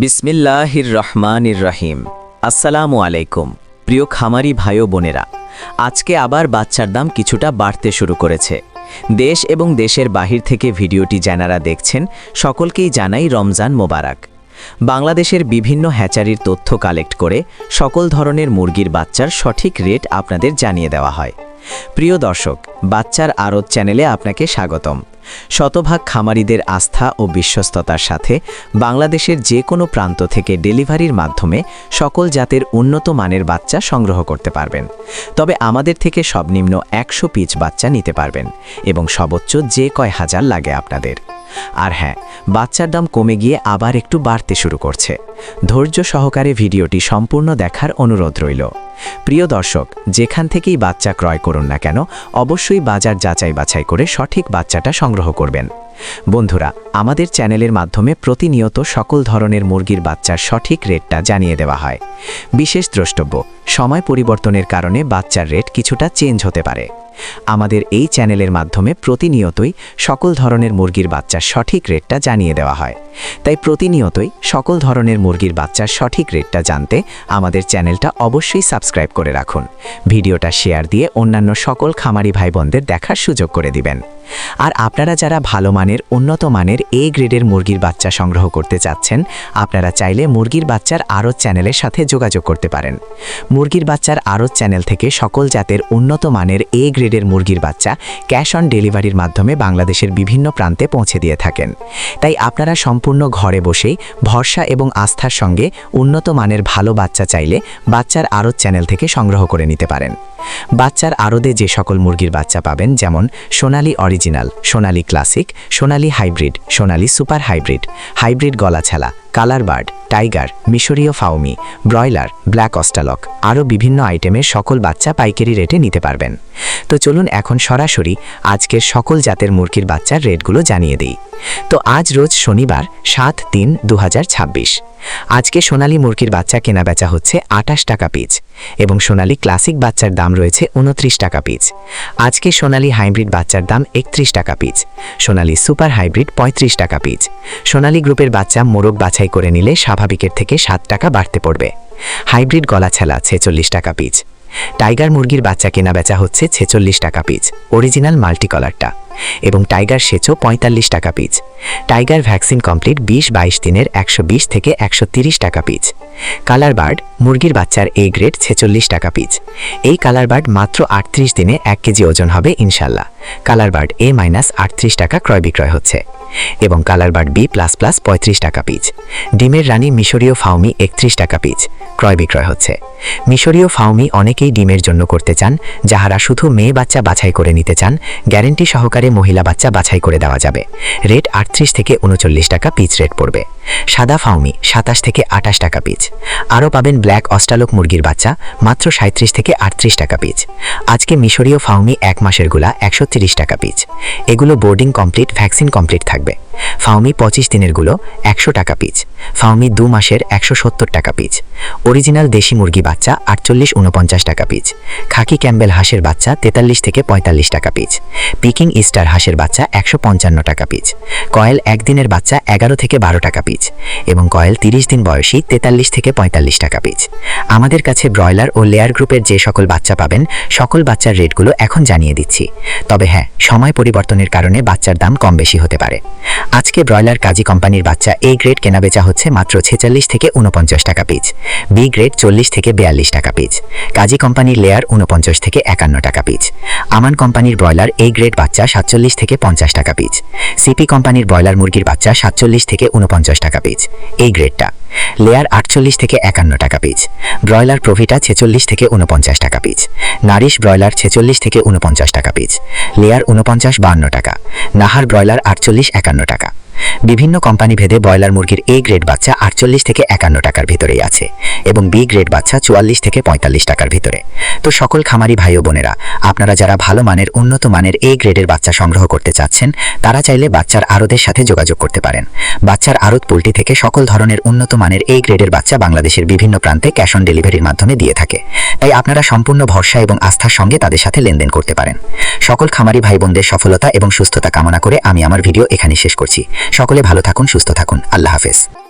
বিসমিল্লাহির রহমানির রহিম। আসসালামু আলাইকুম প্রিয় খামারি ভাই ও বোনেরা, আজকে আবার বাচ্চার দাম কিছুটা বাড়তে শুরু করেছে। দেশ এবং দেশের বাহির থেকে ভিডিওটি যারা দেখছেন সকলকেই জানাই রমজান মোবারক। বাংলাদেশের বিভিন্ন হ্যাচারির তথ্য কালেক্ট করে সকল ধরনের মুরগির বাচ্চার সঠিক রেট আপনাদের জানিয়ে দেওয়া হয়। প্রিয় দর্শক, বাচ্চার আড়ত চ্যানেলে আপনাকে স্বাগতম। শতভাগ খামারিদের আস্থা ও বিশ্বস্ততার সাথে বাংলাদেশের যে কোনো প্রান্ত থেকে ডেলিভারির মাধ্যমে সকল জাতের উন্নত মানের বাচ্চা সংগ্রহ করতে পারবেন। তবে আমাদের থেকে সর্বনিম্ন 100 পিস বাচ্চা নিতে পারবেন এবং সর্বোচ্চ যে কয় হাজার লাগে আপনাদের। আর হ্যাঁ, বাচ্চার দাম কমে গিয়ে আবার একটু বাড়তে শুরু করছে। ধৈর্য সহকারে ভিডিওটি সম্পূর্ণ দেখার অনুরোধ রইল। প্রিয় দর্শক, যেখান থেকেই বাচ্চা ক্রয় করুন না কেন, অবশ্যই বাজার যাচাই বাছাই করে সঠিক বাচ্চাটা সংগ্রহ করবেন। বন্ধুরা, আমাদের চ্যানেলের মাধ্যমে প্রতিনিয়ত সকল ধরনের মুরগির বাচ্চার সঠিক রেটটা জানিয়ে দেওয়া হয়। বিশেষ দ্রষ্টব্য, সময় পরিবর্তনের কারণে বাচ্চার রেট কিছুটা চেঞ্জ হতে পারে। আমাদের এই চ্যানেলের মাধ্যমে প্রতিনিয়তই সকল ধরনের মুরগির বাচ্চার সঠিক রেটটা জানিয়ে দেওয়া হয়। তাই প্রতিনিয়তই সকল ধরনের মুরগির বাচ্চার সঠিক রেটটা জানতে আমাদের চ্যানেলটা অবশ্যই সাবস্ক্রাইব করে রাখুন। ভিডিওটা শেয়ার দিয়ে অন্যান্য সকল খামারি ভাই বোনদের দেখার সুযোগ করে দিবেন। আর আপনারা যারা ভালো মানের উন্নত মানের এ গ্রেডের মুরগির বাচ্চা সংগ্রহ করতে চাচ্ছেন, আপনারা চাইলে মুরগির বাচ্চার আড়ত চ্যানেলের সাথে যোগাযোগ করতে পারেন। মুরগির বাচ্চার আড়ত চ্যানেল থেকে সকল জাতের উন্নত মানের এ গ্রেডের মুরগির বাচ্চা ক্যাশ অন ডেলিভারির মাধ্যমে বাংলাদেশের বিভিন্ন প্রান্তে পৌঁছে দিয়ে থাকেন। তাই আপনারা সম্পূর্ণ ঘরে বসেই ভরসা এবং আস্থার সঙ্গে উন্নত মানের ভালো বাচ্চা চাইলে বাচ্চার আড়ত চ্যানেল থেকে সংগ্রহ করে নিতে পারেন। বাচ্চার আড়তে যে সকল মুরগির বাচ্চা পাবেন, যেমন Sonali original, Sonali classic, Sonali hybrid, Sonali super hybrid, hybrid গলাছালা, কালার বার্ড, টাইগার, মিশরীয় ফাউমি, ব্রয়লার, ব্ল্যাক অস্টালক, আরও বিভিন্ন আইটেমের সকল বাচ্চা পাইকারি রেটে নিতে পারবেন। তো চলুন এখন সরাসরি আজকের সকল জাতের মুরগির বাচ্চার রেটগুলো জানিয়ে দিই। তো আজ রোজ শনিবার 7/3/2026। আজকে সোনালী মুরগির বাচ্চা কেনা বেচা হচ্ছে 28 টাকা পিস এবং সোনালী ক্লাসিক বাচ্চার দাম রয়েছে 29 টাকা পিস। আজকে সোনালী হাইব্রিড বাচ্চার দাম 31 টাকা পিস, সোনালী সুপার হাইব্রিড 35 টাকা পিস। সোনালী গ্রুপের বাচ্চা মোরগ বাছাই করে নিলে স্বাভাবিকের থেকে 7 টাকা বাড়তে পড়বে। হাইব্রিড গলাছালা 46 টাকা পিস। টাইগার মুরগির বাচ্চা কেনা বেচা হচ্ছে 46 টাকা পিস, অরিজিনাল মাল্টি কলারটা, এবং টাইগার সেচও 45 টাকা পিস। টাইগার ভ্যাকসিন কমপ্লিট 20-22 দিনের 120 থেকে 130 টাকা পিস। কালার বার্ড মুরগির বাচ্চার এ গ্রেড 46 টাকা পিস। এই কালার বার্ড মাত্র 38 দিনে 1 কেজি ওজন হবে ইনশাল্লাহ। কালার বার্ড A-38 টাকা ক্রয় বিক্রয় হচ্ছে এবং কালার বার্ড B++ 35 টাকা পিস। ডিমের রানী মিশরীয় ফাউমি 31 টাকা পিস ক্রয় বিক্রয় হচ্ছে। মিশরীয় ফাউমি অনেকেই ডিমের জন্য করতে চান, যাহারা শুধু মেয়ে বাচ্চা বাছাই করে নিতে চান, গ্যারেন্টি সহকারে মহিলা বাচ্চা বাছাই করে দেওয়া যাবে। রেট 38 থেকে 39 টাকা পিস রেট পড়বে। সাদা ফাউমি 27 থেকে 28 টাকা পিস। আরও পাবেন ব্ল্যাক অস্টালক মুরগির বাচ্চা মাত্র 37 থেকে 38 টাকা পিস। আজকে মিশরীয় ফাউমি 1 মাসের গুলা 130 টাকা পিস। এগুলো বোর্ডিং কমপ্লিট, ভ্যাকসিন কমপ্লিট থাকবে। ফাউমি 25 দিনের গুলো 100 টাকা পিস। ফাউমি 2 মাসের 170 টাকা পিস। অরিজিনাল দেশি মুরগি বাচ্চা 48-49 টাকা পিস। খাকি ক্যাম্বেল হাঁসের বাচ্চা 43 থেকে 45 টাকা পিস। পিকিং ইস্টার হাঁসের বাচ্চা 155 টাকা পিস। কয়েল 1 দিনের বাচ্চা 11 থেকে 12 টাকা পিস এবং কয়েল 30 দিন বয়সী 43 থেকে 45 টাকা পিস। আমাদের কাছে ব্রয়লার ও লেয়ার গ্রুপের যে সকল বাচ্চা পাবেন, সকল বাচ্চার রেটগুলো এখন জানিয়ে দিচ্ছি। তবে হ্যাঁ, সময় পরিবর্তনের কারণে বাচ্চার দাম কম বেশি হতে পারে। আজকে ব্রয়লার কাজী কোম্পানির বাচ্চা এ গ্রেড কেনাবেচা হচ্ছে মাত্র 46 থেকে 49 টাকা পিস, বি গ্রেড 40 থেকে 42 টাকা পিস, কাজী কোম্পানির লেয়ার 49 থেকে 51 টাকা পিস, আমান কোম্পানির ব্রয়লার এ গ্রেড বাচ্চা 47 থেকে 50 টাকা পিস, সিপি কোম্পানির ব্রয়লার মুরগির বাচ্চা 47 থেকে 49 টাকা পিস এই গ্রেডটা, লেয়ার 48 থেকে 51 টাকা পিস, ব্রয়লার প্রভিটা 46 থেকে 49 টাকা পিস, নারিশ ব্রয়লার 46 থেকে 49 টাকা পিস, লেয়ার 49-52 টাকা, নাহার ব্রয়লার 48-51 টাকা। বিভিন্ন কোম্পানি ভেদে ব্রয়লার মুরগির এ গ্রেড বাচ্চা 48 থেকে 51 টাকার ভিতরেই আছে এবং বি গ্রেড বাচ্চা 44 থেকে 45 টাকার ভিতরে। তো সকল খামারি ভাই ও বোনেরা, আপনারা যারা ভালো মানের উন্নত মানের এ গ্রেডের বাচ্চা সংগ্রহ করতে চাচ্ছেন, তারা চাইলে বাচ্চার আড়তের সাথে যোগাযোগ করতে পারেন। বাচ্চার আড়ত পোল্ট্রি থেকে সকল ধরনের উন্নত মানের এ গ্রেডের বাচ্চা বাংলাদেশের বিভিন্ন প্রান্তে ক্যাশ অন ডেলিভারির মাধ্যমে দিয়ে থাকে। তাই আপনারা সম্পূর্ণ ভরসা এবং আস্থার সঙ্গে তাদের সাথে লেনদেন করতে পারেন। সকল খামারি ভাই বোনদের সফলতা এবং সুস্থতা কামনা করে আমি আমার ভিডিও এখানে শেষ করছি। সকলে ভালো থাকুন, সুস্থ থাকুন। আল্লাহ হাফেজ।